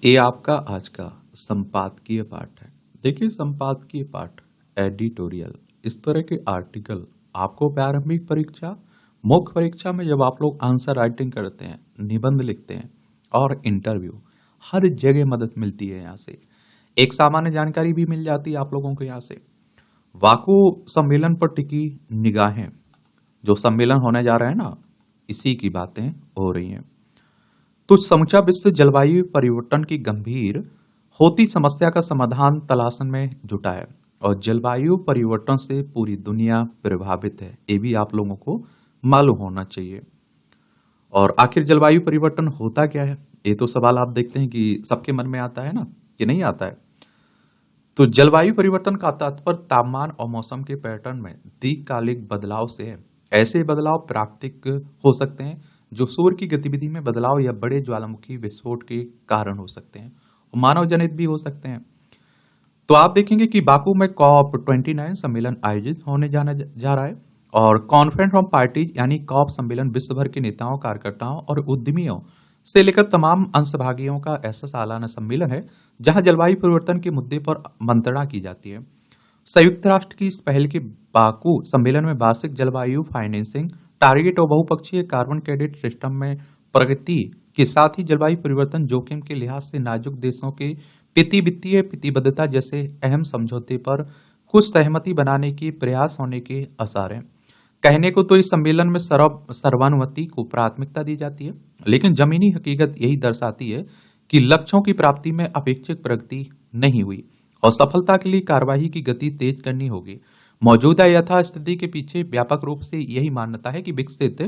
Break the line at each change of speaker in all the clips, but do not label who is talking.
ये आपका आज का संपादकीय पाठ है। देखिए, संपादकीय पाठ, एडिटोरियल, इस तरह के आर्टिकल आपको प्रारंभिक परीक्षा, मुख्य परीक्षा में जब आप लोग आंसर राइटिंग करते हैं, निबंध लिखते हैं और इंटरव्यू, हर जगह मदद मिलती है। यहाँ से एक सामान्य जानकारी भी मिल जाती है आप लोगों को। यहाँ से वाकु सम्मेलन पर टिकी निगाहें, जो सम्मेलन होने जा रहे हैं ना, इसी की बातें हो रही हैं। तो समूचा विश्व जलवायु परिवर्तन की गंभीर होती समस्या का समाधान तलाशने में जुटा है और जलवायु परिवर्तन से पूरी दुनिया प्रभावित है, ये भी आप लोगों को मालूम होना चाहिए। और आखिर जलवायु परिवर्तन होता क्या है, ये तो सवाल आप देखते हैं कि सबके मन में आता है ना, कि नहीं आता है। तो जलवायु परिवर्तन का तात्पर्य तापमान और मौसम के पैटर्न में दीर्घकालिक बदलाव से है। ऐसे बदलाव प्राकृतिक हो सकते हैं, जो सूर्य की गतिविधि में बदलाव या बड़े ज्वालामुखी विस्फोट के कारण हो सकते हैं, मानव जनित भी हो सकते हैं। तो आप देखेंगे कि बाकू में COP29 सम्मेलन आयोजित होने जा रहा है और कॉन्फ्रेंस ऑफ पार्टीज यानी COP सम्मेलन विश्व भर के नेताओं, कार्यकर्ताओं और उद्यमियों से लेकर तमाम अंशभागियों का ऐसा सालाना सम्मेलन है जहां जलवायु परिवर्तन के मुद्दे पर मंत्रणा की जाती है। संयुक्त राष्ट्र की इस पहल के बाकू सम्मेलन में वार्षिक जलवायु फाइनेंसिंग टारगेट और बहुपक्षीय कार्बन क्रेडिट सिस्टम में प्रगति के साथ ही जलवायु परिवर्तन जोखिम के लिहाज से नाजुक देशों के प्रति वित्तीय प्रतिबद्धता जैसे अहम समझौते पर कुछ सहमति बनाने के प्रयास होने के आसार हैं। कहने को तो इस सम्मेलन में सर्वानुमति को प्राथमिकता दी जाती है, लेकिन जमीनी हकीकत यही दर्शाती है कि लक्ष्यों की प्राप्ति में अपेक्षित प्रगति नहीं हुई और सफलता के लिए कार्यवाही की गति तेज करनी होगी। मौजूदा यथास्थिति के पीछे व्यापक रूप से यही मान्यता है कि विकसित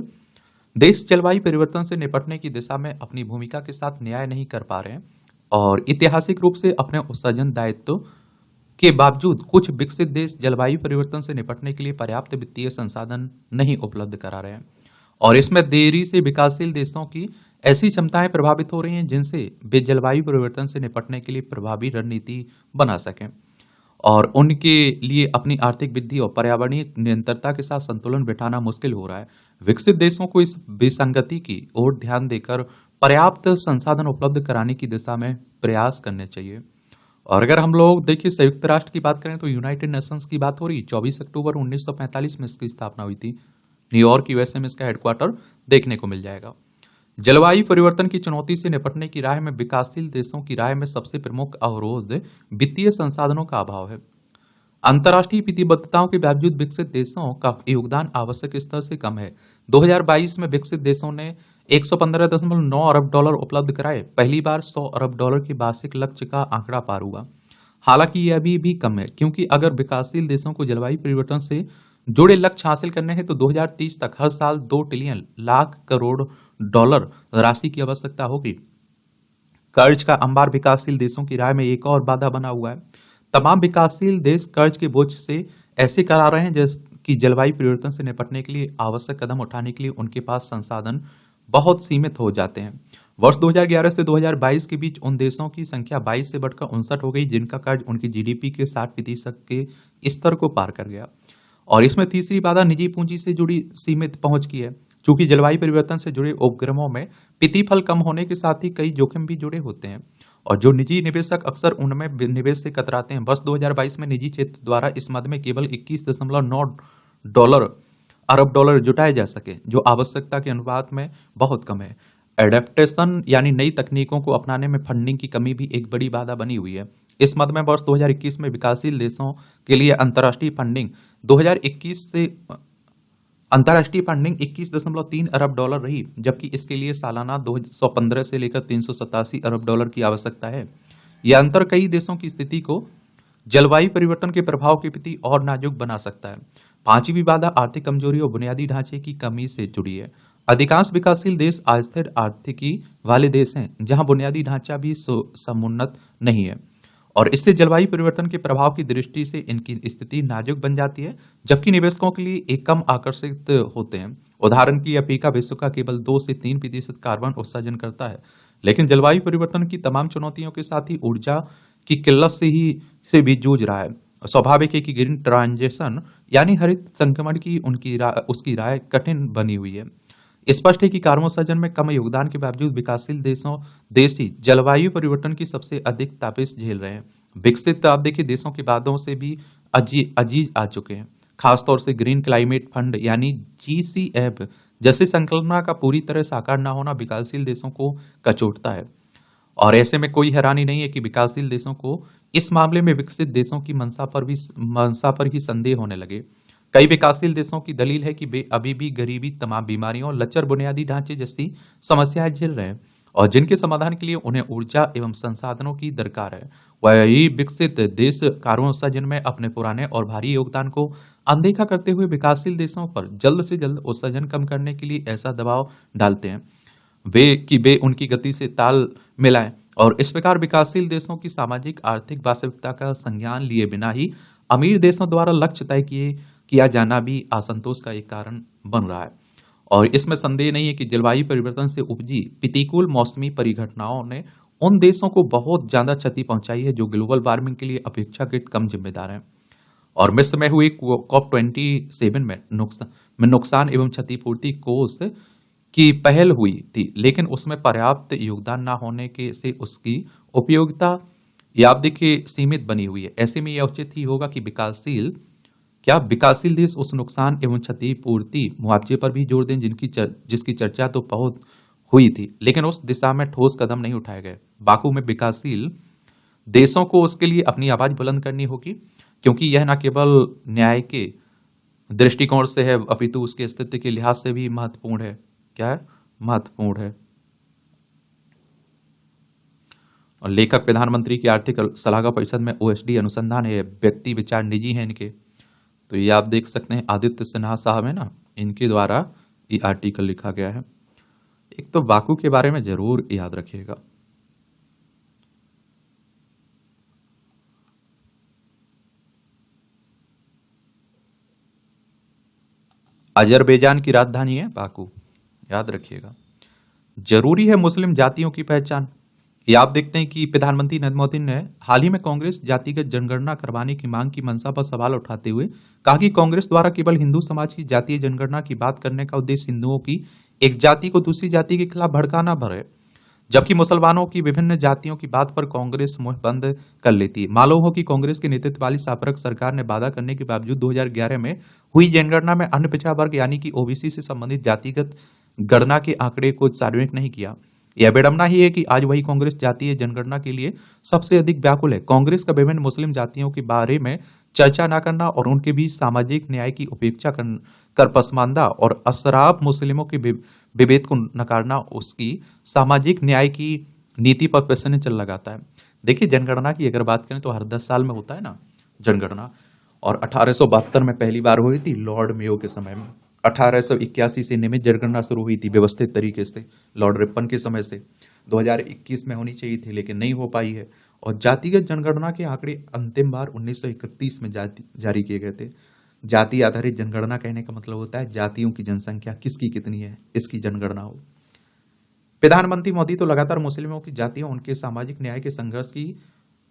देश जलवायु परिवर्तन से निपटने की दिशा में अपनी भूमिका के साथ न्याय नहीं कर पा रहे हैं और ऐतिहासिक रूप से अपने उत्सर्जन दायित्व के बावजूद कुछ विकसित देश जलवायु परिवर्तन से निपटने के लिए पर्याप्त वित्तीय संसाधन नहीं उपलब्ध करा रहे हैं और इसमें देरी से विकासशील देशों की ऐसी क्षमताएं प्रभावित हो रही हैं जिनसे वे जलवायु परिवर्तन से निपटने के लिए प्रभावी रणनीति बना सकें और उनके लिए अपनी आर्थिक वृद्धि और पर्यावरणीय निरंतरता के साथ संतुलन बिठाना मुश्किल हो रहा है। विकसित देशों को इस विसंगति की ओर ध्यान देकर पर्याप्त संसाधन उपलब्ध कराने की दिशा में प्रयास करने चाहिए। और अगर हम लोग देखिए संयुक्त राष्ट्र की बात करें तो यूनाइटेड नेशंस की बात हो रही। 24 अक्टूबर 1945 में इसकी स्थापना हुई थी। न्यूयॉर्क यूएसए में इसका हेडक्वार्टर देखने को मिल जाएगा। जलवायु परिवर्तन की चुनौती से निपटने की राह में विकासशील देशों की राह में सबसे प्रमुख अवरोध वित्तीय संसाधनों का अभाव है। अंतर्राष्ट्रीय प्रतिबद्धताओं के बावजूद विकसित देशों का योगदान आवश्यक स्तर से कम है। 2022 में विकसित देशों ने 115.9 अरब डॉलर उपलब्ध कराए, पहली बार 100 अरब डॉलर के वार्षिक लक्ष्य का आंकड़ा पार हुआ। हालांकि यह अभी भी कम है, क्योंकि अगर विकासशील देशों को जलवायु परिवर्तन से जुड़े लक्ष्य हासिल करने हैं तो 2030 तक हर साल 2 ट्रिलियन लाख करोड़ डॉलर राशि की आवश्यकता होगी। कर्ज का अंबार विकासशील देशों की राह में एक और बाधा बना हुआ है। तमाम विकासशील देश कर्ज के बोझ से ऐसे करा रहे हैं जैसे कि जलवायु परिवर्तन से निपटने के लिए आवश्यक कदम उठाने के लिए उनके पास संसाधन बहुत सीमित हो जाते हैं। वर्ष 2011 से 2022 के बीच उन देशों की संख्या 22 से बढ़कर 59 हो गई जिनका कर्ज उनकी जीडीपी के 60% के स्तर को पार कर गया। और इसमें तीसरी बाधा निजी पूंजी से जुड़ी सीमित पहुंच की है। चूंकि जलवायु परिवर्तन से जुड़े उपक्रमों में प्रतिफल कम होने के साथ ही कई जोखिम भी जुड़े होते हैं और जो निजी निवेशक अक्सर उनमें निवेश से कतराते हैं। वर्ष 2022 में निजी क्षेत्र द्वारा इस मद में केवल 21.9 अरब डॉलर जुटाए जा सके, जो आवश्यकता के अनुपात में बहुत कम है। एडेप्टेशन यानी नई तकनीकों को अपनाने में फंडिंग की कमी भी एक बड़ी बाधा बनी हुई है। इस मद में वर्ष 2021 में विकासशील देशों के लिए अंतर्राष्ट्रीय फंडिंग 21.3 अरब डॉलर रही, जबकि इसके लिए सालाना 215 से लेकर 387 अरब डॉलर की आवश्यकता है। यह अंतर कई देशों की स्थिति को जलवायु परिवर्तन के प्रभाव के प्रति और नाजुक बना सकता है। पांचवी बाधा आर्थिक कमजोरी और बुनियादी ढांचे की कमी से जुड़ी है। अधिकांश विकासशील देश अस्थिर आर्थिकी वाले देश हैं, जहां बुनियादी ढांचा भी समुन्नत नहीं है और इससे जलवायु परिवर्तन के प्रभाव की दृष्टि से इनकी स्थिति नाजुक बन जाती है, जबकि निवेशकों के लिए एक कम आकर्षित होते हैं। उदाहरण की अफ्रीका विश्व का केवल 2 से 3% कार्बन उत्सर्जन करता है, लेकिन जलवायु परिवर्तन की तमाम चुनौतियों के साथ ही ऊर्जा की किल्लत से भी जूझ रहा है। स्वाभाविक है कि ग्रीन ट्रांजिशन यानी हरित संक्रमण की उसकी राय कठिन बनी हुई है। स्पष्ट है कि कार्बोत्सर्जन में कम योगदान के बावजूद विकासशील देश ही जलवायु परिवर्तन की सबसे अधिक तापिश झेल रहे हैं। विकसित आप देखिए देशों के बातों से भी अजीज आ चुके हैं। खासतौर से ग्रीन क्लाइमेट फंड यानी GCF जैसे संकल्पना का पूरी तरह साकार न होना विकासशील देशों को कचोटता है। और ऐसे में कोई हैरानी नहीं है कि विकासशील देशों को इस मामले में विकसित देशों की मंशा पर ही संदेह होने लगे। कई विकासशील देशों की दलील है कि वे अभी भी गरीबी, तमाम बीमारियों और लचर बुनियादी ढांचे जैसी समस्याएं झेल रहे हैं और जिनके समाधान के लिए उन्हें ऊर्जा एवं संसाधनों की दरकार है। वही विकसित देश कार्बन उत्सर्जन में अपने पुराने और भारी योगदान को अनदेखा करते हुए विकासशील देशों पर जल्द से जल्द उत्सर्जन कम करने के लिए ऐसा दबाव डालते हैं वे उनकी गति से ताल मिलाएं और इस प्रकार विकासशील देशों की सामाजिक आर्थिक वास्तविकता का संज्ञान लिए बिना ही अमीर देशों द्वारा लक्ष्य तय किया जाना भी असंतोष का एक कारण बन रहा है। और इसमें संदेह नहीं है कि जलवायु परिवर्तन से उपजी प्रतिकूल मौसमी परिघटनाओं ने उन देशों को बहुत ज्यादा क्षति पहुंचाई है जो ग्लोबल वार्मिंग के लिए अपेक्षाकृत कम जिम्मेदार हैं। और मिस्र में हुई COP27 में नुकसान एवं क्षतिपूर्ति कोष की पहल हुई थी, लेकिन उसमें पर्याप्त योगदान न होने के से उसकी उपयोगिता या आप देखिए सीमित बनी हुई है। ऐसे में यह उचित ही होगा कि विकासशील देश उस नुकसान एवं क्षतिपूर्ति मुआवजे पर भी जोर दें जिसकी चर्चा तो बहुत हुई थी, लेकिन उस दिशा में ठोस कदम नहीं उठाए गए। बाकू में विकासशील देशों को उसके लिए अपनी आवाज बुलंद करनी होगी, क्योंकि यह न केवल न्याय के दृष्टिकोण से है अपितु उसके अस्तित्व के लिहाज से भी महत्वपूर्ण है। क्या है? महत्वपूर्ण है। और लेखक प्रधानमंत्री की आर्थिक सलाहकार परिषद में OSD अनुसंधान है, व्यक्ति विचार निजी हैं इनके। तो ये आप देख सकते हैं आदित्य सिन्हा साहब है ना, इनके द्वारा ये आर्टिकल लिखा गया है। एक तो बाकू के बारे में जरूर याद रखिएगा। अजरबैजान की राजधानी है बाकू, याद रखिएगा। जरूरी है मुस्लिम जातियों की पहचान। ये आप देखते हैं कि प्रधानमंत्री नरेंद्र मोदी ने हाल ही में कांग्रेस जातिगत जनगणना करवाने की मांग की मंशा पर सवाल उठाते हुए कहा कि कांग्रेस द्वारा केवल हिंदू समाज की जातीय जनगणना की बात करने का उद्देश्य हिंदुओं की एक जाति को दूसरी जाति के खिलाफ भड़काना भर है, जबकि मुसलमानों की विभिन्न जातियों की बात पर कांग्रेस मुंह बंद कर लेती है। मालूम हो कि कांग्रेस के नेतृत्व वाली सापरक सरकार ने वादा करने के बावजूद 2011 में हुई जनगणना में अन्य पिछड़ा वर्ग यानी कि OBC से संबंधित जातिगत गणना के आंकड़े को सार्वजनिक नहीं किया। यह विडंबना ही है कि आज वही कांग्रेस जातीय जनगणना के लिए सबसे अधिक व्याकुल है। कांग्रेस का विभिन्न मुस्लिम जातियों के बारे में चर्चा न करना और उनके बीच सामाजिक न्याय की उपेक्षा कर पसमानदा और असराब मुस्लिमों के विभेद को नकारना उसकी सामाजिक न्याय की नीति पर प्रश्न चल लगाता है। देखिए जनगणना की अगर बात करें तो हर 10 साल में होता है ना जनगणना, और 1872 में पहली बार हुई थी लॉर्ड मेयो के समय में। 1881 से नियमित जनगणना शुरू हुई थी व्यवस्थित तरीके से लॉर्ड रिपन के समय से। 2021 में होनी चाहिए थी लेकिन नहीं हो पाई है। और जातिगत जनगणना के आंकड़े अंतिम बार 1931 में जारी किए गए थे। जाति आधारित जनगणना कहने का मतलब होता है जातियों की जनसंख्या किसकी कितनी है इसकी जनगणना हो। प्रधानमंत्री मोदी तो लगातार मुस्लिमों की जातियों उनके सामाजिक न्याय के संघर्ष की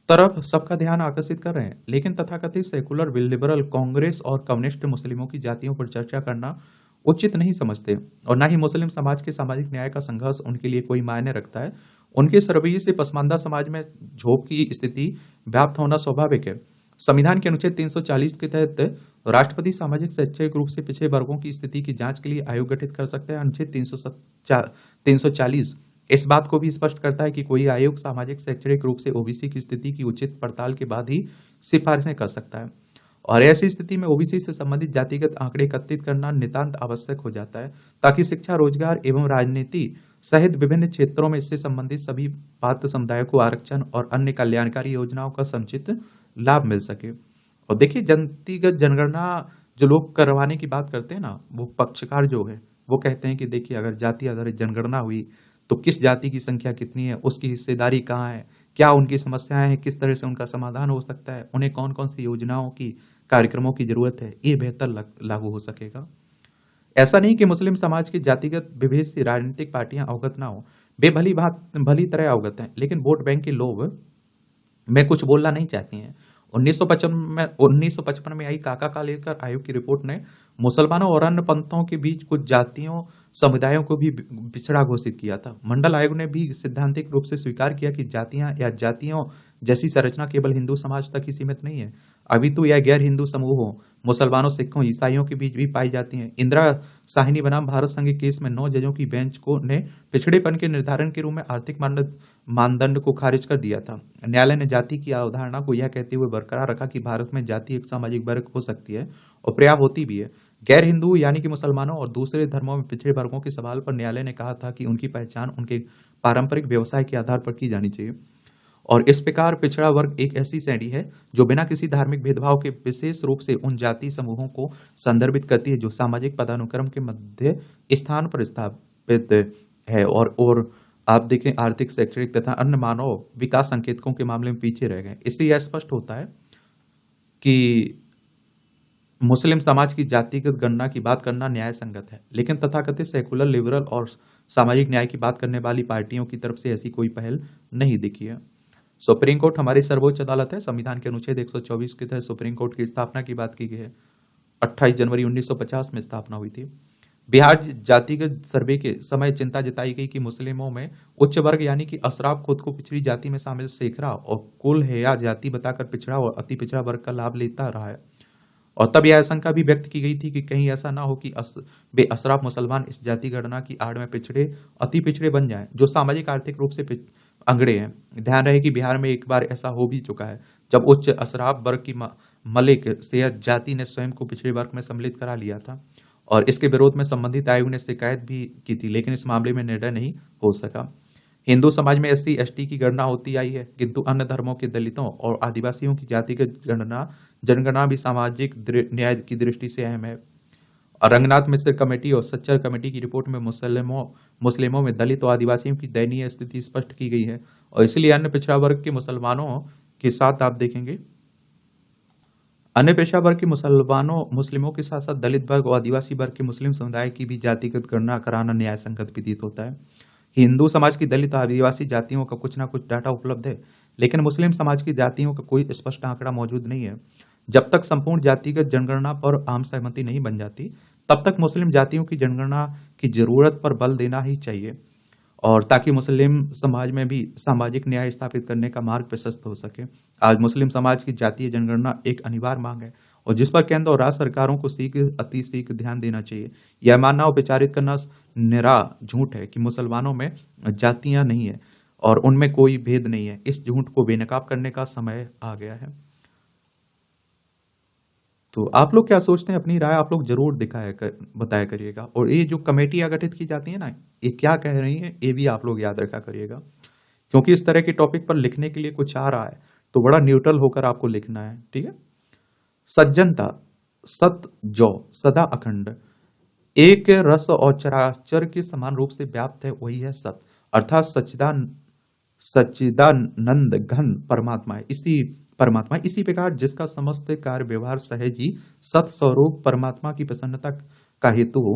तरफ सबका ध्यान आकर्षित कर रहे हैं, लेकिन तथाकथित सेकुलर लिबरल कांग्रेस और कम्युनिस्ट मुस्लिमों की जातियों पर चर्चा करना उचित नहीं समझते और न ही मुस्लिम समाज के सामाजिक न्याय का संघर्ष उनके लिए कोई मायने रखता है। उनके सरवैये से पसमानदा समाज में झोंक की स्थिति व्याप्त होना स्वाभाविक है। संविधान के अनुच्छेद 340 के तहत राष्ट्रपति सामाजिक शैक्षिक रूप से पिछड़े वर्गों की स्थिति की जांच के लिए आयोग गठित कर सकते हैं। अनुच्छेद 340 इस बात को भी स्पष्ट करता है कि कोई आयोग सामाजिक शैक्षणिक रूप से OBC की स्थिति की उचित पड़ताल के बाद ही सिफारिशें कर सकता है और ऐसी स्थिति में OBC से संबंधित जातिगत आंकड़े एकत्रित करना नितांत आवश्यक हो जाता है ताकि शिक्षा, रोजगार एवं राजनीति सहित विभिन्न क्षेत्रों में इससे संबंधित सभी पात्र समुदायों को आरक्षण और अन्य कल्याणकारी योजनाओं का समुचित लाभ मिल सके। और देखिए जातिगत जनगणना जो लोग करवाने की बात करते हैं ना, वो पक्षकार जो है वो कहते हैं कि देखिए अगर जाति आधारित जनगणना हुई तो किस जाति की संख्या कितनी है, उसकी हिस्सेदारी कहाँ है, क्या उनकी समस्याएं हैं, किस तरह से उनका समाधान हो सकता है, उन्हें कौन कौन सी योजनाओं की कार्यक्रमों की जरूरत है, ये बेहतर लागू हो सकेगा। ऐसा नहीं कि मुस्लिम समाज की जातिगत विभेद से राजनीतिक पार्टियां अवगत ना हो, वे भली तरह अवगत हैं, लेकिन वोट बैंक के लोभ में कुछ बोलना नहीं चाहती हैं। 1955 में आई काका का लेकर आयोग की रिपोर्ट ने मुसलमानों और अन्य पंथों के बीच कुछ जातियों समुदायों को भी पिछड़ा घोषित किया था। मंडल आयोग ने भी सैद्धांतिक रूप से स्वीकार किया कि जातियां या जातियों जैसी संरचना केवल हिंदू समाज तक ही सीमित नहीं है, अभी तो यह गैर हिंदू समूहों, मुसलमानों, सिखों, ईसाइयों के बीच भी पाई जाती हैं। इंदिरा साहिनी बनाम भारत संघ के केस में 9 जजों की बेंच को ने पिछड़ेपन के निर्धारण के रूप में आर्थिक मानदंड को खारिज कर दिया था। न्यायालय ने जाति की अवधारणा को यह कहते हुए बरकरार रखा कि भारत में जाति एक सामाजिक वर्ग हो सकती है और पर्याप्त होती भी है। गैर हिंदू यानी कि मुसलमानों और दूसरे धर्मों में पिछड़े वर्गों के सवाल पर न्यायालय ने कहा था कि उनकी पहचान उनके पारंपरिक व्यवसाय के आधार पर की जानी चाहिए और इस प्रकार पिछड़ा वर्ग एक ऐसी श्रेणी है जो बिना किसी धार्मिक भेदभाव के विशेष रूप से उन जाति समूहों को संदर्भित करती है जो सामाजिक पदानुक्रम के मध्य स्थान पर स्थापित है और आप देखें आर्थिक, शैक्षणिक तथा अन्य मानव विकास संकेतकों के मामले में पीछे रह गए। इससे यह स्पष्ट होता है कि मुस्लिम समाज की जातिगत गणना की बात करना न्याय संगत है, लेकिन तथाकथित सेकुलर, लिबरल और सामाजिक न्याय की बात करने वाली पार्टियों की तरफ से ऐसी कोई पहल नहीं दिखी है। सुप्रीम कोर्ट हमारी सर्वोच्च अदालत है। संविधान के अनुच्छेद 124 के तहत सुप्रीम कोर्ट की स्थापना की बात की गई है। 28 जनवरी 1950 में स्थापना हुई थी। बिहार जातिगत सर्वे के समय चिंता जताई गई कि मुस्लिमों में उच्च वर्ग यानी कि अशराफ खुद को पिछड़ी जाति में शामिल सेखरा और कुल हेया जाति बताकर पिछड़ा और अति पिछड़ा वर्ग का लाभ लेता रहा है और तब यह आशंका भी व्यक्त की गई थी कि कहीं ऐसा ना हो कि वे अशराफ मुसलमान इस जाति गणना की आड़ में पिछड़े, अति पिछड़े बन जाएं, जो सामाजिक आर्थिक रूप से अंगड़े हैं। ध्यान रहे कि बिहार में एक बार ऐसा हो भी चुका है जब उच्च अशराफ वर्ग की मलिक सैयद जाति ने स्वयं को पिछड़े वर्ग में सम्मिलित करा लिया था और इसके विरोध में संबंधित आयोग ने शिकायत भी की थी, लेकिन इस मामले में निर्णय नहीं हो सका। हिंदू समाज में SC ST की गणना होती आई है, किंतु अन्य धर्मों के दलितों और आदिवासियों की जातिगत जनगणना भी सामाजिक न्याय की दृष्टि से अहम है। और रंगनाथ मिश्र कमेटी और सच्चर कमेटी की रिपोर्ट में मुस्लिमों में दलित और आदिवासियों की दयनीय स्थिति स्पष्ट की गई है और इसलिए अन्य पिछड़ा वर्ग के मुसलमानों के साथ आप देखेंगे अन्य पेशा वर्ग के मुस्लिमों के साथ साथ दलित वर्ग और आदिवासी वर्ग के मुस्लिम समुदाय की भी जातिगत गणना कराना न्याय संगत प्रतीत होता है। हिंदू समाज की दलित और आदिवासी जातियों का कुछ ना कुछ डाटा उपलब्ध है, लेकिन मुस्लिम समाज की जातियों का कोई स्पष्ट आंकड़ा मौजूद नहीं है। जब तक संपूर्ण जातिगत जनगणना पर आम सहमति नहीं बन जाती, तब तक मुस्लिम जातियों की जनगणना की जरूरत पर बल देना ही चाहिए और ताकि मुस्लिम समाज में भी सामाजिक न्याय स्थापित करने का मार्ग प्रशस्त हो सके। आज मुस्लिम समाज की जातीय जनगणना एक अनिवार्य मांग है और जिस पर केंद्र और राज्य सरकारों को अति शीघ्र ध्यान देना चाहिए। यह मानना और विचारित करना निरा झूठ है कि मुसलमानों में जातियां नहीं है और उनमें कोई भेद नहीं है। इस झूठ को बेनकाब करने का समय आ गया है। तो आप लोग क्या सोचते हैं, अपनी राय आप लोग जरूर बताया करिएगा। और ये जो कमेटियां गठित की जाती है ना, ये क्या कह रही हैं ये भी आप लोग याद रखा करिएगा, क्योंकि इस तरह के टॉपिक पर लिखने के लिए कुछ आ रहा है तो बड़ा न्यूट्रल होकर आपको लिखना है, ठीक है। सज्जनता, सत जो सदा अखंड, एक रस और चराचर के समान रूप से व्याप्त है, वही है सत, अर्थात सच्चिदानंद घन परमात्मा है। इसी प्रकार जिसका समस्त कार्य व्यवहार सहज ही सत स्वरूप परमात्मा की प्रसन्नता का हेतु हो,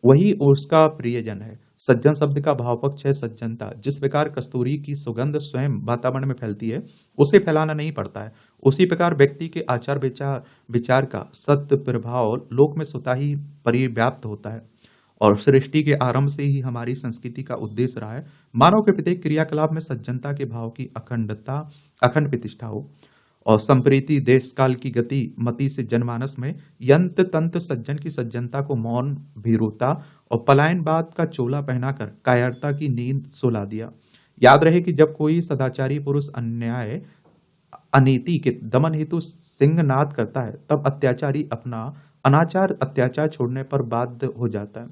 वही उसका प्रियजन है। सज्जन शब्द का भाव पक्ष है सज्जनता। जिस प्रकार कस्तूरी की सुगंध स्वयं वातावरण में फैलती है, उसे फैलाना नहीं पड़ता है, उसी प्रकार व्यक्ति के आचार विचार का सत्य प्रभाव लोक में स्वतः ही परिव्याप्त होता है और सृष्टि के आरंभ से ही हमारी संस्कृति का उद्देश्य रहा है मानव के प्रत्येक क्रियाकलाप में सज्जनता के भाव की अखंड प्रतिष्ठा हो और संप्रीति देश काल की गति मति से जनमानस में यंत्र तंत्र सज्जन की सज्जनता को मौन, भीरुता और पलायनवाद का चोला पहनाकर कायरता की नींद सुला दिया। याद रहे कि जब कोई सदाचारी पुरुष अन्याय अनीति के दमन हेतु सिंहनाद करता है, तब अत्याचारी अपना अत्याचार छोड़ने पर बाध्य हो जाता है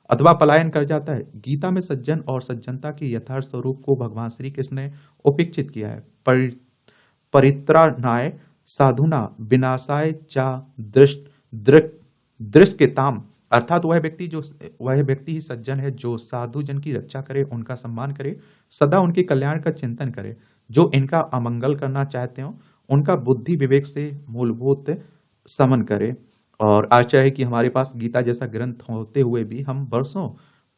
अथवा पलायन कर जाता है। गीता में सज्जन और सज्जनता के यथार्थ स्वरूप को भगवान श्री कृष्ण ने उपेक्षित किया है। परित्राणाय साधुना विनाशाय चा दृष्टताम, अर्थात वह व्यक्ति ही सज्जन है जो साधु जन की रक्षा करे, उनका सम्मान करे, सदा उनके कल्याण का चिंतन करे। जो इनका अमंगल करना चाहते हो, उनका बुद्धि विवेक से मूलभूत समन करे। और आशा है कि हमारे पास गीता जैसा ग्रंथ होते हुए भी हम वर्षों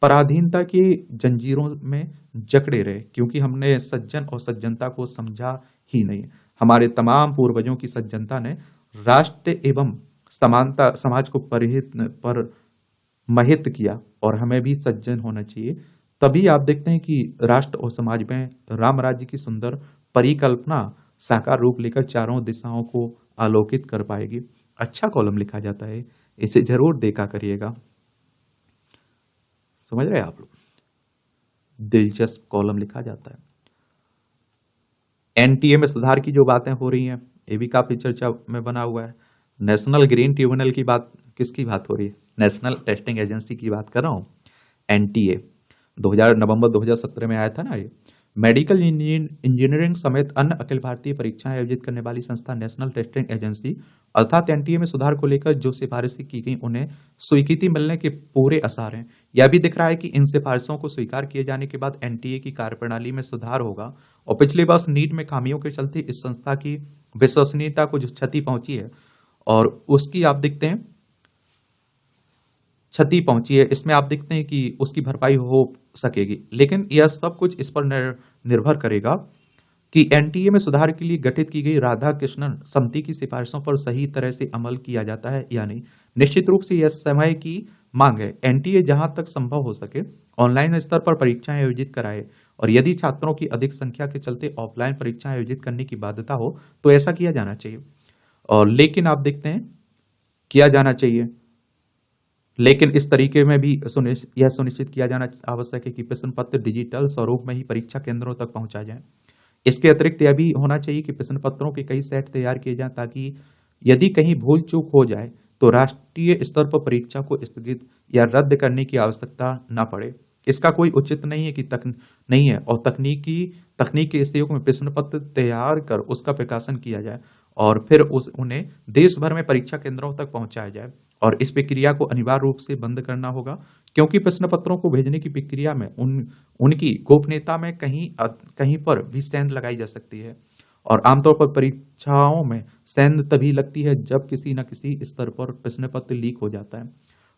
पराधीनता की जंजीरों में जकड़े रहे, क्योंकि हमने सज्जन और सज्जनता को समझा ही नहीं। हमारे तमाम पूर्वजों की सज्जनता ने राष्ट्र एवं समाज को महित किया और हमें भी सज्जन होना चाहिए। तभी आप देखते हैं कि राष्ट्र और समाज में राम राज्य की सुंदर परिकल्पना साकार रूप लेकर चारों दिशाओं को आलोकित कर पाएगी। अच्छा कॉलम लिखा जाता है, इसे जरूर देखा करिएगा। समझ रहे हैं आप लोग? दिलचस्प कॉलम लिखा जाता है। एनटीए में सुधार की जो बातें हो रही हैं, ये भी काफी चर्चा में बना हुआ है। नेशनल ग्रीन ट्रिब्यूनल की बात, किसकी बात हो रही है? नेशनल टेस्टिंग एजेंसी की बात कर रहा हूं। एनटीए 2000 नवंबर 2017 में आया था ना ये। मेडिकल इंजीनियरिंग समेत अन्य अखिल भारतीय परीक्षाएं आयोजित करने वाली संस्था नेशनल टेस्टिंग एजेंसी अर्थात एनटीए में सुधार को लेकर जो सिफारिशें की गई उन्हें स्वीकृति मिलने के पूरे आसार हैं। यह भी दिख रहा है कि इन सिफारिशों को स्वीकार किए जाने के बाद एनटीए की कार्यप्रणाली में सुधार होगा। और पिछले वर्ष नीट में खामियों के चलते इस संस्था की विश्वसनीयता को जो क्षति पहुंची है और उसकी आप देखते हैं क्षति पहुंची है, इसमें आप देखते हैं कि उसकी भरपाई हो सकेगी। लेकिन यह सब कुछ इस पर निर्भर करेगा कि एनटीए में सुधार के लिए गठित की गई राधा कृष्णन समिति की सिफारिशों पर सही तरह से अमल किया जाता है या नहीं। निश्चित रूप से यह समय की मांग है। एनटीए जहां तक संभव हो सके ऑनलाइन स्तर पर परीक्षाएं आयोजित कराए और यदि छात्रों की अधिक संख्या के चलते ऑफलाइन परीक्षाएं आयोजित करने की बाध्यता हो तो ऐसा किया जाना चाहिए। और लेकिन आप देखते हैं किया जाना चाहिए, लेकिन इस तरीके में भी यह सुनिश्चित किया जाना आवश्यक है कि प्रश्न पत्र डिजिटल स्वरूप में ही परीक्षा केंद्रों तक पहुंचाए जाएं। इसके अतिरिक्त यह भी होना चाहिए कि प्रश्न पत्रों के कई सेट तैयार किए जाएं ताकि यदि कहीं भूल चूक हो जाए तो राष्ट्रीय स्तर पर परीक्षा को स्थगित या रद्द करने की आवश्यकता न पड़े। इसका कोई उचित नहीं है कि नहीं है और तकनीक के सहयोग में प्रश्न पत्र तैयार कर उसका प्रकाशन किया जाए और फिर उन्हें देश भर में परीक्षा केंद्रों तक पहुंचाया जाए। और इस प्रक्रिया को अनिवार्य रूप से बंद करना होगा क्योंकि प्रश्न पत्रों को भेजने की प्रक्रिया में उनकी गोपनीयता में कहीं पर भी सेंध लगाई जा सकती है। और आमतौर पर परीक्षाओं में सेंध तभी लगती है जब किसी न किसी स्तर पर प्रश्न पत्र लीक हो जाता है।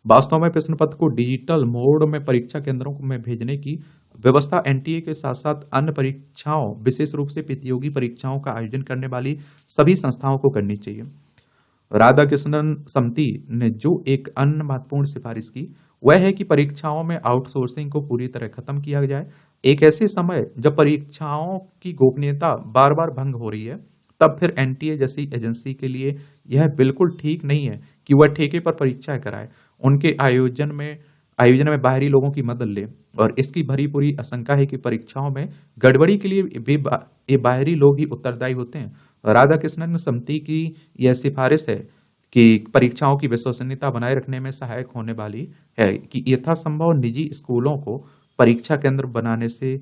वास्तव में प्रश्न पत्र को डिजिटल मोड में परीक्षा केंद्रों में भेजने की व्यवस्था एनटीए के साथ साथ अन्य परीक्षाओं विशेष रूप से प्रतियोगी परीक्षाओं का आयोजन करने वाली सभी संस्थाओं को करनी चाहिए। राधा कृष्णन समिति ने जो एक अन्य महत्वपूर्ण सिफारिश की वह है कि परीक्षाओं में आउटसोर्सिंग को पूरी तरह खत्म किया जाए। एक ऐसे समय जब परीक्षाओं की गोपनीयता बार बार भंग हो रही है तब फिर एनटीए जैसी एजेंसी के लिए यह बिल्कुल ठीक नहीं है कि वह ठेके पर परीक्षाएं कराए, उनके आयोजन में बाहरी लोगों की मदद ले। और इसकी भरी पूरी आशंका है कि परीक्षाओं में गड़बड़ी के लिए ये बाहरी लोग ही उत्तरदायी होते हैं। राधा कृष्णन समिति की यह सिफारिश है कि परीक्षाओं की विश्वसनीयता बनाए रखने में सहायक होने वाली है कि यथासंभव निजी स्कूलों को परीक्षा केंद्र बनाने से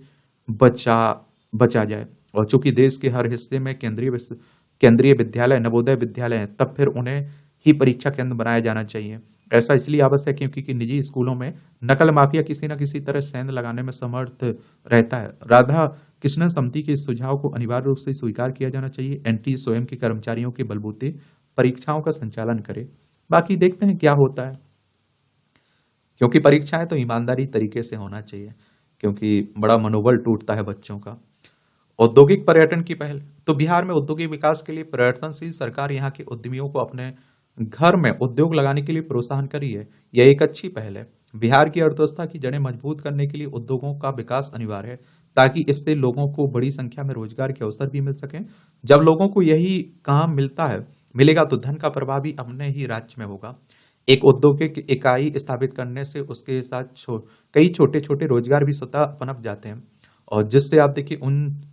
बचा जाए। और चूंकि देश के हर हिस्से में केंद्रीय विद्यालय नवोदय विद्यालय हैं तब फिर उन्हें ही परीक्षा केंद्र बनाया जाना चाहिए। ऐसा इसलिए आवश्यक है क्योंकि निजी स्कूलों में नकल माफिया किसी न किसी तरह सेंध लगाने में समर्थ रहता है। राधा कृष्णन समिति के सुझाव को अनिवार्य रूप से स्वीकार किया जाना चाहिए। एनटीए स्वयं के कर्मचारियों के बलबूते परीक्षाओं का संचालन करे। बाकी देखते हैं क्या होता है, क्योंकि परीक्षाएं तो ईमानदारी तरीके से होना चाहिए क्योंकि बड़ा मनोबल टूटता है बच्चों का। औद्योगिक पर्यटन की पहल, तो बिहार में औद्योगिक विकास के लिए प्रयत्नशील सरकार यहाँ के उद्यमियों को अपने घर में उद्योग लगाने के लिए प्रोत्साहन करी है। यह एक अच्छी पहल है। बिहार की अर्थव्यवस्था की जड़ें मजबूत करने के लिए उद्योगों का विकास अनिवार्य है ताकि इससे लोगों को बड़ी संख्या में रोजगार के अवसर भी मिल सकें। जब लोगों को यही काम मिलेगा तो धन का प्रवाह भी अपने ही राज्य में होगा। एक औद्योगिक इकाई स्थापित करने से उसके साथ कई छोटे छोटे रोजगार भी स्वतः पनप जाते हैं और जिससे आप देखिए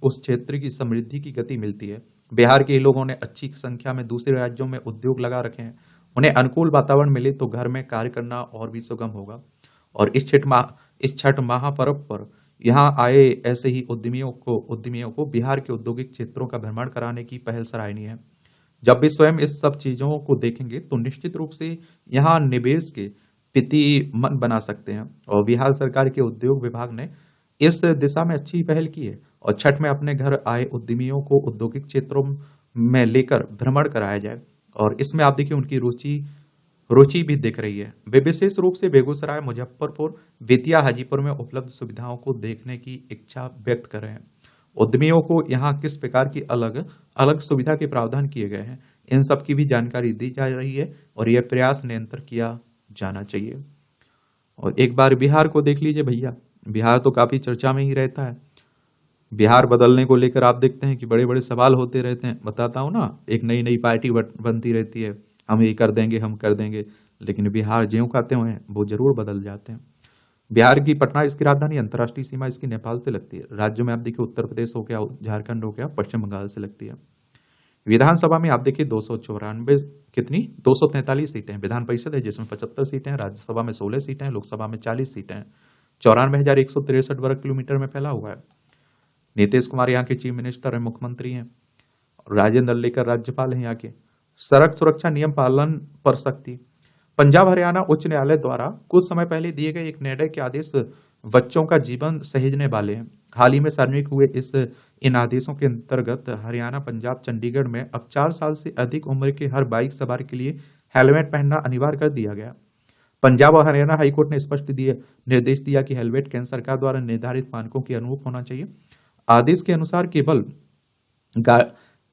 उस क्षेत्र की समृद्धि की गति मिलती है। बिहार के लोगों ने अच्छी संख्या में दूसरे राज्यों में उद्योग लगा रखे हैं। उन्हें अनुकूल वातावरण मिले तो घर में कार्य करना और भी सुगम होगा। और इस छठ महापर्व पर यहाँ आए ऐसे ही उद्यमियों को बिहार के औद्योगिक क्षेत्रों का भ्रमण कराने की पहल सराहनीय है। जब भी स्वयं इस सब चीजों को देखेंगे तो निश्चित रूप से यहाँ निवेश के प्रति मन बना सकते हैं। और बिहार सरकार के उद्योग विभाग ने इस दिशा में अच्छी पहल की है और छठ में अपने घर आए उद्यमियों को औद्योगिक क्षेत्रों में लेकर भ्रमण कराया जाए। और इसमें आप देखिए उनकी रुचि भी दिख रही है। वे विशेष रूप से बेगूसराय, मुजफ्फरपुर, बेतिया, हाजीपुर में उपलब्ध सुविधाओं को देखने की इच्छा व्यक्त कर रहे हैं। उद्यमियों को यहाँ किस प्रकार की अलग अलग सुविधा के प्रावधान किए गए हैं इन सब की भी जानकारी दी जा रही है और यह प्रयास निरंतर किया जाना चाहिए। और एक बार बिहार को देख लीजिए भैया, बिहार तो काफी चर्चा में ही रहता है। बिहार बदलने को लेकर आप देखते हैं कि बड़े बड़े सवाल होते रहते हैं। बताता हूँ ना, एक नई नई पार्टी बनती रहती है, हम ये कर देंगे, हम कर देंगे, लेकिन बिहार ज्यों खाते हुए हैं वो जरूर बदल जाते हैं। बिहार की पटना इसकी राजधानी, अंतर्राष्ट्रीय सीमा इसकी नेपाल से लगती है। राज्य में आप देखिए उत्तर प्रदेश हो गया, झारखंड हो गया, पश्चिम बंगाल से लगती है। विधानसभा में आप देखिए 294 कितनी 243 सीटें हैं। विधान परिषद है जिसमें 75 सीटें हैं। राज्यसभा में 16 सीटें हैं। लोकसभा में 40 सीटें हैं। 94,163 वर्ग किलोमीटर में फैला हुआ है। नीतीश कुमार यहाँ के चीफ मिनिस्टर हैं, मुख्यमंत्री हैं। राजेंद्र लेकर राज्यपाल हैं यहाँ के। सड़क सुरक्षा नियम पालन पर सख्ती। पंजाब हरियाणा उच्च न्यायालय द्वारा कुछ समय पहले दिए गए एक निर्णय के आदेश बच्चों का जीवन सहेजने वाले हैं। हाल ही में सार्वजनिक हुए इन आदेशों के अंतर्गत हरियाणा, पंजाब, चंडीगढ़ में अब 4 साल से अधिक उम्र के हर बाइक सवार के लिए हेलमेट पहनना अनिवार्य कर दिया गया। पंजाब और हरियाणा हाईकोर्ट ने स्पष्ट निर्देश दिया कि हेलमेट केंद्र सरकार द्वारा निर्धारित मानकों के अनुरूप होना चाहिए। आदेश के अनुसार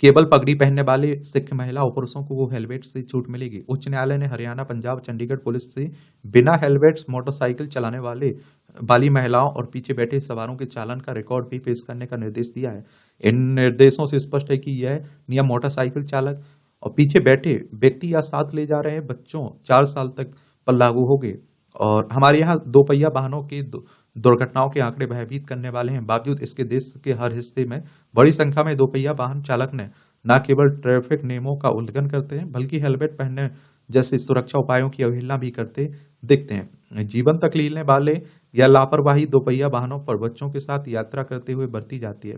केवल पगड़ी पहनने वाले सिख महिला और पुरुषों को वो हेलमेट से छूट मिलेगी। उच्च न्यायालय ने हरियाणा, पंजाब, चंडीगढ़ पुलिस से बिना हेलमेट मोटरसाइकिल चलाने वाली महिलाओं और पीछे बैठे सवारों के चालान का रिकॉर्ड भी पेश करने का निर्देश दिया है। इन निर्देशों से स्पष्ट है कि यह नियम मोटरसाइकिल चालक और पीछे बैठे व्यक्ति या साथ ले जा रहे बच्चों 4 साल तक पर लागू होंगे। और हमारे यहाँ दोपहिया वाहनों की दुर्घटनाओं के आंकड़े भयभीत करने वाले हैं। बावजूद इसके देश के हर हिस्से में बड़ी संख्या में दोपहिया वाहन चालक ने न केवल ट्रैफिक नियमों का उल्लंघन करते हैं बल्कि हेलमेट पहनने जैसे सुरक्षा उपायों की अवहेलना भी करते दिखते हैं। जीवन तक लेने वाले या लापरवाही दोपहिया वाहनों पर बच्चों के साथ यात्रा करते हुए बरती जाती है।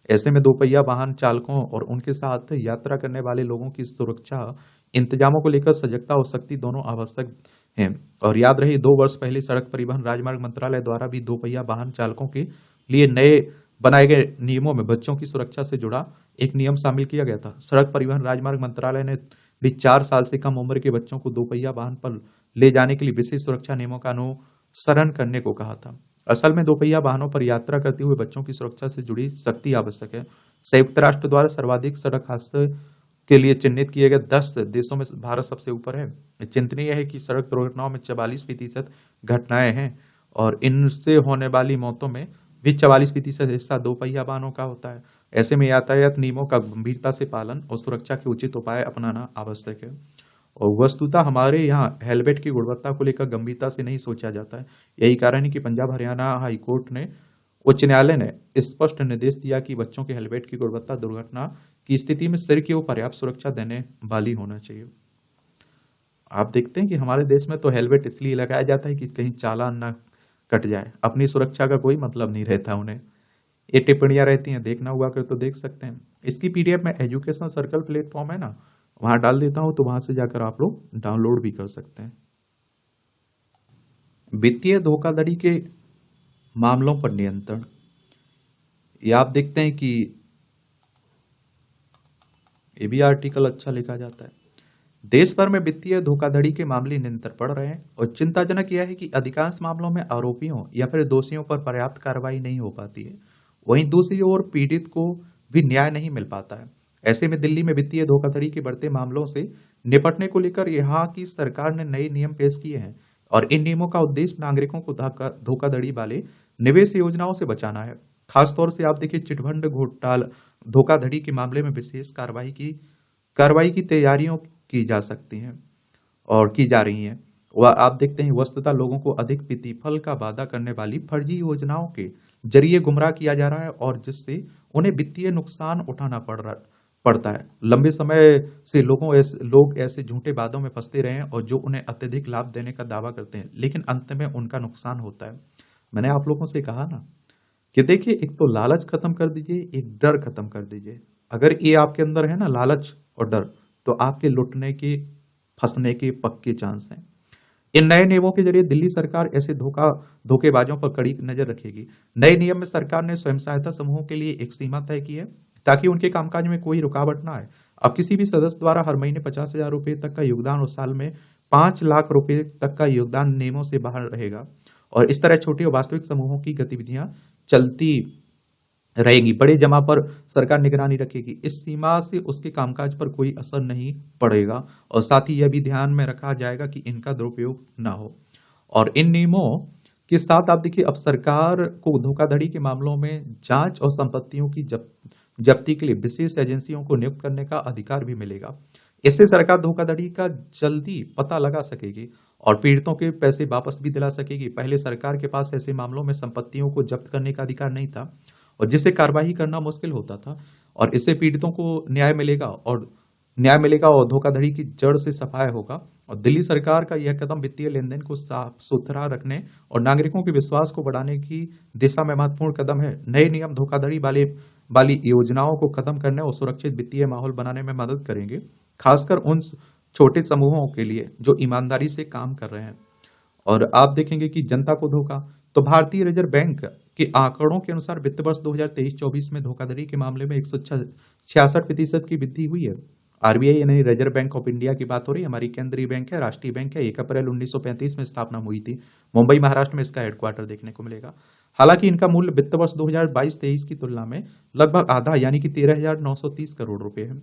ऐसे में दोपहिया वाहन चालकों और उनके साथ यात्रा करने वाले लोगों की सुरक्षा इंतजामों को लेकर सजगता और सख्ती दोनों आवश्यक हैं। और याद रहे 2 वर्ष पहले सड़क परिवहन राजमार्ग मंत्रालय द्वारा भी दोपहिया वाहन चालकों के लिए नए बनाए गए नियमों में बच्चों की सुरक्षा से जुड़ा एक नियम शामिल किया गया था। सड़क परिवहन राजमार्ग मंत्रालय ने भी 4 साल से कम उम्र के बच्चों को दोपहिया वाहन पर ले जाने के लिए विशेष सुरक्षा नियमों का अनुसरण करने को कहा था। असल में दोपहिया वाहनों पर यात्रा करते हुए बच्चों की सुरक्षा से जुड़ी सख्ती आवश्यक है। संयुक्त राष्ट्र द्वारा सर्वाधिक सड़क हादसे के लिए चिन्हित किए गए 10 देशों में भारत सबसे ऊपर है। चिंतनीय है कि सड़क दुर्घटनाओं में 44% घटनाएं हैं और इनसे होने वाली मौतों में भी 44% हिस्सा दोपहिया वाहनों का होता है। ऐसे में यातायात नियमों का गंभीरता से पालन और सुरक्षा के उचित उपाय अपनाना आवश्यक है। और वस्तुतः हमारे यहाँ हेलमेट की गुणवत्ता को लेकर गंभीरता से नहीं सोचा जाता है। यही कारण है कि पंजाब हरियाणा हाईकोर्ट ने उच्च न्यायालय ने स्पष्ट निर्देश दिया कि बच्चों के हेलमेट की गुणवत्ता दुर्घटना की स्थिति में सिर की ओर पर्याप्त सुरक्षा देने वाली होना चाहिए। आप देखते हैं कि हमारे देश में तो हेलमेट इसलिए लगाया जाता है कि कहीं चालान ना कट जाए, अपनी सुरक्षा का कोई मतलब नहीं रहता उन्हें। ये टिप्पणियां रहती हैं, देखना हुआ कर तो देख सकते हैं। इसकी पीडीएफ में एजुकेशन सर्कल प्लेटफॉर्म है ना, वहां डाल देता हूं, तो वहां से जाकर आप लोग डाउनलोड भी कर सकते हैं। वित्तीय धोखाधड़ी के मामलों पर नियंत्रण, ये आप देखते हैं कि ये भी आर्टिकल अच्छा लिखा जाता है। देश भर में वित्तीय धोखाधड़ी के मामले निरंतर बढ़ रहे हैं और चिंताजनक यह है कि अधिकांश मामलों में आरोपियों या फिर दोषियों पर पर्याप्त कार्रवाई नहीं हो पाती है। वहीं दूसरी ओर पीड़ित को भी न्याय नहीं मिल पाता है। ऐसे में दिल्ली में वित्तीय धोखाधड़ी के बढ़ते मामलों से निपटने को लेकर यहाँ की सरकार ने नए नियम पेश किए हैं और इन नियमों का उद्देश्य नागरिकों को धोखाधड़ी वाले निवेश योजनाओं से बचाना है। खासतौर से आप देखिए चिटफंड घोटाला धोखाधड़ी के मामले में विशेष कार्रवाई की तैयारियों की जा सकती हैं और की जा रही हैं। वह आप देखते हैं वस्तुतः लोगों को अधिक प्रतिफल का वादा करने वाली फर्जी योजनाओं के जरिए गुमराह किया जा रहा है और जिससे उन्हें वित्तीय नुकसान उठाना पड़ता है। लंबे समय से लोग ऐसे झूठे वादों में फंसते रहे हैं और जो उन्हें अत्यधिक लाभ देने का दावा करते हैं, लेकिन अंत में उनका नुकसान होता है। मैंने आप लोगों से कहा ना कि देखिए, एक तो लालच खत्म कर दीजिए, एक डर खत्म कर दीजिए। अगर ये आपके अंदर है ना लालच और डर, तो आपके लुटने के फंसने के पक्के चांस हैं। इन नए नियमों के जरिए दिल्ली सरकार ऐसे धोखेबाजों पर कड़ी नजर रखेगी। नए नियम में सरकार ने स्वयं सहायता समूहों के लिए एक सीमा तय की है ताकि उनके कामकाज में कोई रुकावट ना आए। अब किसी भी सदस्य द्वारा हर महीने 50,000 रुपए तक का योगदान और साल में 5 लाख रुपए तक का योगदान नियमों से बाहर रहेगा और इस तरह छोटे और वास्तविक समूहों की गतिविधियां चलती रहेगी। बड़े जमा पर सरकार निगरानी रखेगी। इस सीमा से उसके कामकाज पर कोई असर नहीं पड़ेगा और साथ ही यह भी ध्यान में रखा जाएगा कि इनका दुरुपयोग ना हो। और इन नियमों के साथ आप देखिए, अब सरकार को धोखाधड़ी के मामलों में जांच और संपत्तियों की जब्ती के लिए विशेष एजेंसियों को नियुक्त करने का अधिकार भी मिलेगा। इससे सरकार धोखाधड़ी का जल्दी पता लगा सकेगी और पीड़ितों के पैसे वापस भी दिला सकेगी। पहले सरकार के पास ऐसे मामलों में संपत्तियों को जब्त करने का अधिकार नहीं था और जिससे कार्रवाई करना मुश्किल होता था, और इससे पीड़ितों को न्याय मिलेगा और धोखाधड़ी की जड़ से सफाया होगा। और दिल्ली सरकार का यह कदम वित्तीय लेन देन को साफ सुथरा रखने और नागरिकों के विश्वास को बढ़ाने की दिशा में महत्वपूर्ण कदम है। नए नियम धोखाधड़ी वाली योजनाओं को खत्म करने और सुरक्षित वित्तीय माहौल बनाने में मदद करेंगे, खासकर उन छोटे समूहों के लिए जो ईमानदारी से काम कर रहे हैं। और आप देखेंगे कि जनता को धोखा, तो भारतीय रिजर्व बैंक के आंकड़ों के अनुसार वित्त वर्ष 2023-24 में धोखाधड़ी के मामले में 166% की वृद्धि हुई है। आरबीआई यानी रिजर्व बैंक ऑफ इंडिया की बात हो रही है, हमारी केंद्रीय बैंक है, राष्ट्रीय बैंक है। 1 अप्रैल 1935 में स्थापना हुई थी। मुंबई महाराष्ट्र में इसका हेडक्वार्टर देखने को मिलेगा। हालांकि इनका मूल्य वित्त वर्ष 2022-23 की तुलना में लगभग आधा यानी कि 13,930 करोड़ रुपए है।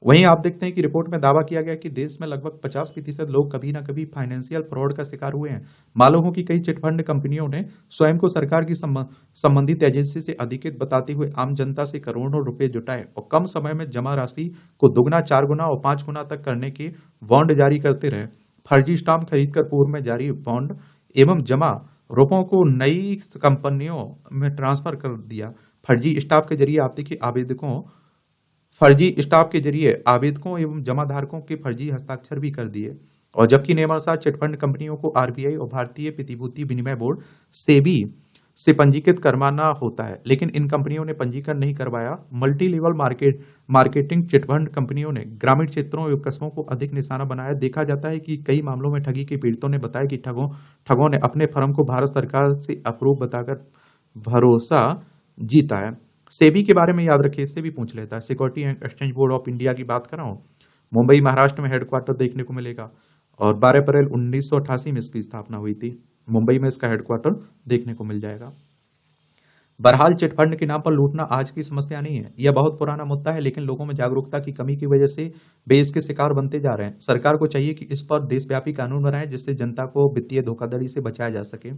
वहीं आप देखते हैं कि रिपोर्ट में दावा किया गया कि देश में लगभग 50% लोग कभी ना कभी फाइनेंशियल फ्रॉड का शिकार हुए हैं। मालूम हो कि कई चिटफंड कंपनियों ने स्वयं को सरकार की संबंधित एजेंसी से अधिकृत बताते हुए आम जनता से करोड़ों रुपए जुटाए और कम समय में जमा राशि को दुगना, 4 गुना और 5 गुना तक करने के बॉन्ड जारी करते रहे। फर्जी स्टाम्प खरीदकर पूर्व में जारी बॉन्ड एवं जमा रुपयों को नई कंपनियों में ट्रांसफर कर दिया। फर्जी स्टाम्प के जरिए आवेदकों एवं जमाधारकों के फर्जी हस्ताक्षर भी कर दिए। और जबकि नियमानुसार चिटफंड कंपनियों को आरबीआई और भारतीय प्रतिभूति विनिमय बोर्ड सेबी से पंजीकृत करवाना होता है, लेकिन इन कंपनियों ने पंजीकरण नहीं करवाया। मल्टी लेवल मार्केटिंग चिटफंड कंपनियों ने ग्रामीण क्षेत्रों एवं कस्बों को अधिक निशाना बनाया। देखा जाता है कि कई मामलों में ठगी के पीड़ितों ने बताया कि ठगों ने अपने फर्म को भारत सरकार से अप्रूव बताकर भरोसा जीता है। सेबी के बारे में याद रखिए, इससे भी पूछ लेता है। Security and exchange board of India की बात कर रहा हूं, मुंबई महाराष्ट्र में हेडक्वार्टर देखने को मिलेगा और 12 अप्रैल 1988 में इसकी स्थापना हुई थी। मुंबई में इसका हेडक्वार्टर देखने को मिल जाएगा। बहरहाल चिटफंड के नाम पर लूटना आज की समस्या नहीं है, यह बहुत पुराना मुद्दा है, लेकिन लोगों में जागरूकता की कमी की वजह से वे इसके शिकार बनते जा रहे हैं। सरकार को चाहिए कि इस पर देशव्यापी कानून बनाए जिससे जनता को वित्तीय धोखाधड़ी से बचाया जा सके।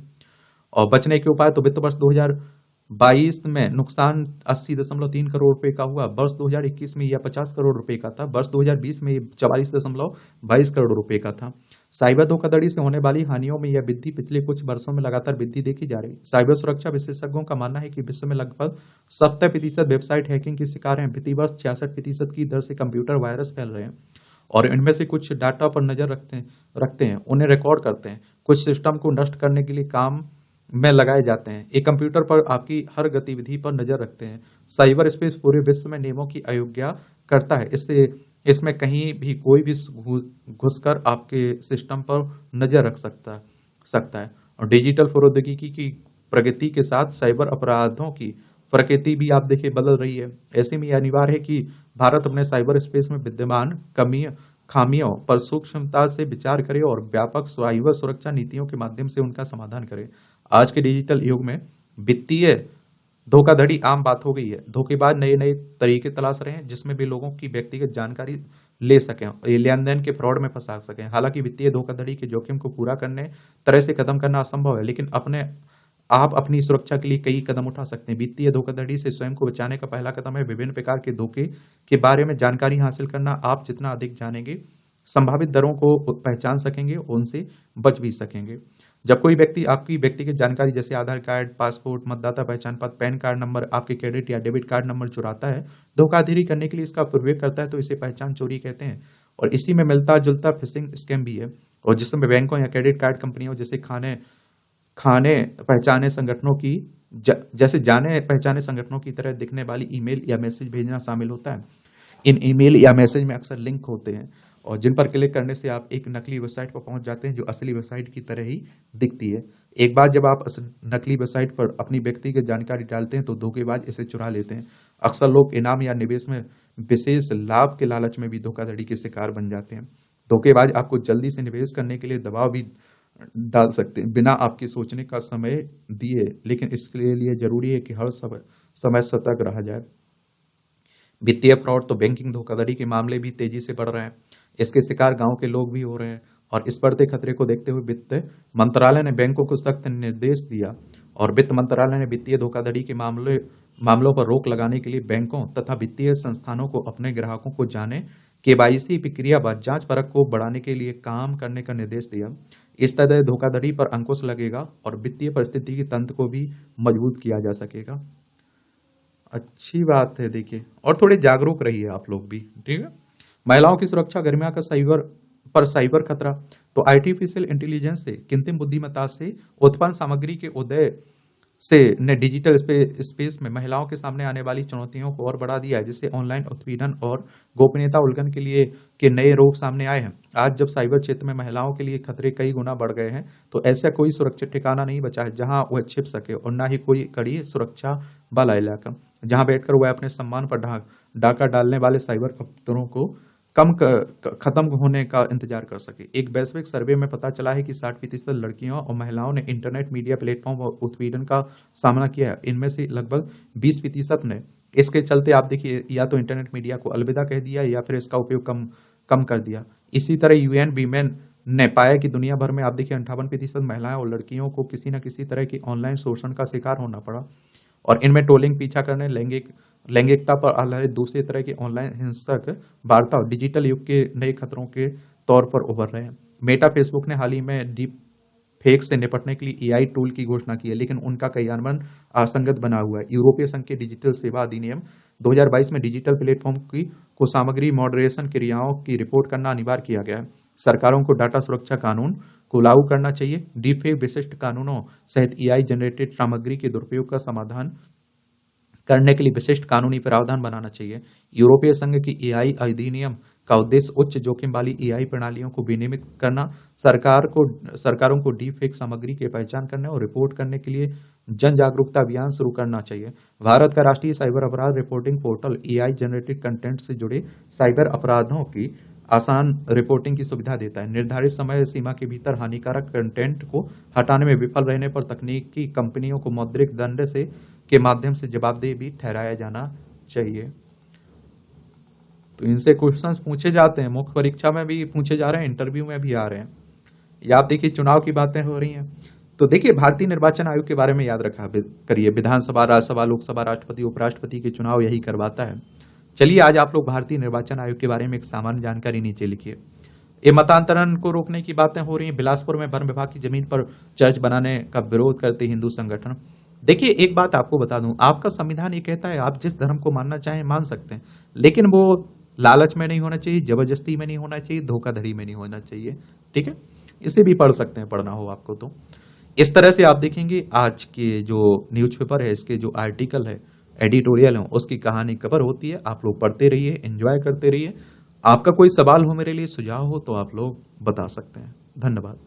और बचने के उपाय, तो वित्त वर्ष 2022 में नुकसान 80.3 करोड़ रुपए का हुआ। वर्ष 2021 में यह 50 करोड़ रुपए का था। वर्ष 2020 में यह 44.22 करोड़ रुपए का था। साइबर धोखाधड़ी से होने वाली हानियों में यह वृद्धि पिछले कुछ वर्षों में लगातार वृद्धि देखी जा रही है। साइबर सुरक्षा विशेषज्ञों का मानना है कि विश्व में लगभग 70% वेबसाइट हैकिंग के शिकार हैं। प्रतिवर्ष 66% की दर से कंप्यूटर वायरस फैल रहे हैं और इनमें से कुछ डाटा पर नजर रखते हैं, उन्हें रिकॉर्ड करते हैं, कुछ सिस्टम को नष्ट करने के लिए काम में लगाए जाते हैं। एक कंप्यूटर पर आपकी हर गतिविधि पर नजर रखते हैं। साइबर स्पेस पूरे विश्व में नियमों की अवज्ञा करता है, इससे इसमें कहीं भी कोई भी घुसकर आपके सिस्टम पर नजर रख सकता है। और डिजिटल प्रौद्योगिकी की प्रगति के साथ साइबर अपराधों की प्रकृति भी आप देखिए बदल रही है। ऐसे में यह अनिवार्य है कि भारत अपने साइबर स्पेस में विद्यमान खामियों पर सूक्ष्मता से विचार करे और व्यापक साइबर सुरक्षा नीतियों के माध्यम से उनका समाधान करे। आज के डिजिटल युग में वित्तीय धोखाधड़ी आम बात हो गई है। धोखेबाज नए नए तरीके तलाश रहे हैं जिसमें भी लोगों की व्यक्तिगत जानकारी ले सकें और लेन देन के फ्रॉड में फंसा सकें। हालांकि वित्तीय धोखाधड़ी के जोखिम को पूरा करने तरह से खत्म करना असंभव है, लेकिन आप अपनी सुरक्षा के लिए कई कदम उठा सकते हैं। वित्तीय धोखाधड़ी से स्वयं को बचाने का पहला कदम है विभिन्न प्रकार के धोखे के बारे में जानकारी हासिल करना। आप जितना अधिक जानेंगे, संभावित दरों को पहचान सकेंगे, उनसे बच भी सकेंगे। जब कोई व्यक्ति आपकी व्यक्तिगत जानकारी जैसे आधार कार्ड, पासपोर्ट, मतदाता पहचान पत्र, पैन कार्ड नंबर, आपके क्रेडिट या डेबिट कार्ड नंबर चुराता है, धोखाधड़ी करने के लिए इसका प्रयोग करता है, तो इसे पहचान चोरी कहते हैं। और इसी में मिलता जुलता फिशिंग स्कैम भी है, और जिसमें बैंकों या क्रेडिट कार्ड कंपनियों जैसे जाने पहचाने संगठनों की तरह दिखने वाली ईमेल या मैसेज भेजना शामिल होता है। इन ईमेल या मैसेज में अक्सर लिंक होते हैं और जिन पर क्लिक करने से आप एक नकली वेबसाइट पर पहुंच जाते हैं जो असली वेबसाइट की तरह ही दिखती है। एक बार जब आप नकली वेबसाइट पर अपनी व्यक्तिगत जानकारी डालते हैं तो धोखेबाज इसे चुरा लेते हैं। अक्सर लोग इनाम या निवेश में विशेष लाभ के लालच में भी धोखाधड़ी के शिकार बन जाते हैं। धोखेबाज आपको जल्दी से निवेश करने के लिए दबाव भी डाल सकते हैं बिना आपके सोचने का समय दिए, लेकिन इसके लिए जरूरी है कि हर समय सतर्क रहा जाए। वित्तीय फ्रॉड तो बैंकिंग धोखाधड़ी के मामले भी तेजी से बढ़ रहे हैं। इसके शिकार गांव के लोग भी हो रहे हैं और इस बढ़ते खतरे को देखते हुए वित्त मंत्रालय ने बैंकों को सख्त निर्देश दिया और वित्त मंत्रालय ने वित्तीय धोखाधड़ी के मामलों पर रोक लगाने के लिए बैंकों तथा वित्तीय संस्थानों को अपने ग्राहकों को जाने केवाईसी प्रक्रिया व जांच परख को बढ़ाने के लिए काम करने का निर्देश दिया। इस तरह धोखाधड़ी पर अंकुश लगेगा और वित्तीय परिस्थिति तंत्र को भी मजबूत किया जा सकेगा। अच्छी बात है, देखिए, और थोड़े जागरूक रहिए आप लोग भी, ठीक है। महिलाओं की सुरक्षा, गर्मिया का साइबर खतरा। तो आर्टिफिशियल इंटेलिजेंस से, कृत्रिम बुद्धिमत्ता से उत्पन्न सामग्री के उदय से ने डिजिटल स्पेस में महिलाओं के सामने आने वाली चुनौतियों को और बढ़ा दिया है, जिससे ऑनलाइन उत्पीड़न और गोपनीयता उल्लंघन के नए रूप सामने आए हैं। आज जब साइबर क्षेत्र में महिलाओं के लिए खतरे कई गुना बढ़ गए हैं, तो ऐसा कोई सुरक्षित ठिकाना नहीं बचा है जहां वह छिप सके, और न ही कोई कड़ी सुरक्षा वाला इलाका जहां बैठकर वह अपने सम्मान पर डाका डालने वाले साइबर खतरों को खत्म होने का इंतजार कर सके। एक वैश्विक सर्वे में पता चला है कि 60% लड़कियों और महिलाओं ने इंटरनेट मीडिया प्लेटफॉर्म और उत्पीड़न का सामना किया है। इनमें से लगभग 20% ने इसके चलते, आप देखिए, या तो इंटरनेट मीडिया को अलविदा कह दिया या फिर इसका उपयोग कम कर दिया। इसी तरह यूएन वीमेन ने पाया कि दुनिया भर में, आप देखिए, 58% महिलाएं और लड़कियों को किसी न किसी तरह की ऑनलाइन शोषण का शिकार होना पड़ा, और इनमें ट्रोलिंग, पीछा करने, लैंगिकता पर आधारित दूसरे तरह के ऑनलाइन हिंसक वार्ता डिजिटल युग के नए खतरों के तौर पर उभर रहे हैं। मेटा, फेसबुक ने हाल ही में डीप फेक से निपटने के लिए एआई टूल की घोषणा की है, लेकिन उनका क्रियान्वयन असंगत बना हुआ है। यूरोपीय संघ के डिजिटल सेवा अधिनियम 2022 में डिजिटल प्लेटफॉर्म को सामग्री मॉडरेशन क्रियाओं की रिपोर्ट करना अनिवार्य किया गया है। सरकारों को डाटा सुरक्षा कानून को लागू करना चाहिए। डीप फेक विशिष्ट कानूनों सहित एआई जनरेटेड सामग्री के दुरुपयोग का समाधान करने के लिए विशिष्ट कानूनी प्रावधान बनाना चाहिए। यूरोपीय संघ की एआई अधिनियम का उद्देश्य उच्च जोखिम वाली एआई प्रणालियों को विनियमित करना, सरकारों को डीप फेक सामग्री की पहचान करने और रिपोर्ट करने के लिए जन जागरूकता अभियान शुरू करना चाहिए। भारत का राष्ट्रीय साइबर अपराध reporting portal AI generated content से जुड़े साइबर अपराधों की आसान रिपोर्टिंग की सुविधा देता है। निर्धारित समय सीमा के भीतर हानिकारक कंटेंट को हटाने में विफल रहने पर तकनीकी कंपनियों को मौद्रिक दंड के माध्यम से जवाबदेह भी ठहराया जाना चाहिए। तो इनसे क्वेश्चंस पूछे जाते हैं, मुख्य परीक्षा में भी पूछे जा रहे हैं, इंटरव्यू में भी आ रहे हैं। या आप देखिए, चुनाव की बातें हो रही हैं, तो देखिए, भारतीय निर्वाचन आयोग के बारे में याद रखा करिए। विधानसभा, राज्यसभा, लोकसभा, राष्ट्रपति, उपराष्ट्रपति के चुनाव यही करवाता है। चलिए, आज आप लोग भारतीय निर्वाचन आयोग के बारे में एक सामान्य जानकारी नीचे लिखिए। ये मतांतरण को रोकने की बातें हो रही हैं। बिलासपुर में वन विभाग की जमीन पर चर्च बनाने का विरोध करते हिंदू संगठन। देखिए, एक बात आपको बता दूं, आपका संविधान ये कहता है आप जिस धर्म को मानना चाहें मान सकते हैं, लेकिन वो लालच में नहीं होना चाहिए, जबरदस्ती में नहीं होना चाहिए, धोखाधड़ी में नहीं होना चाहिए, ठीक है। इसे भी पढ़ सकते हैं, पढ़ना हो आपको तो। इस तरह से आप देखेंगे आज के जो न्यूज़पेपर है, इसके जो आर्टिकल है, एडिटोरियल है, उसकी कहानी कवर होती है। आप लोग पढ़ते रहिए, एंजॉय करते रहिए। आपका कोई सवाल हो मेरे लिए, सुझाव हो, तो आप लोग बता सकते हैं। धन्यवाद।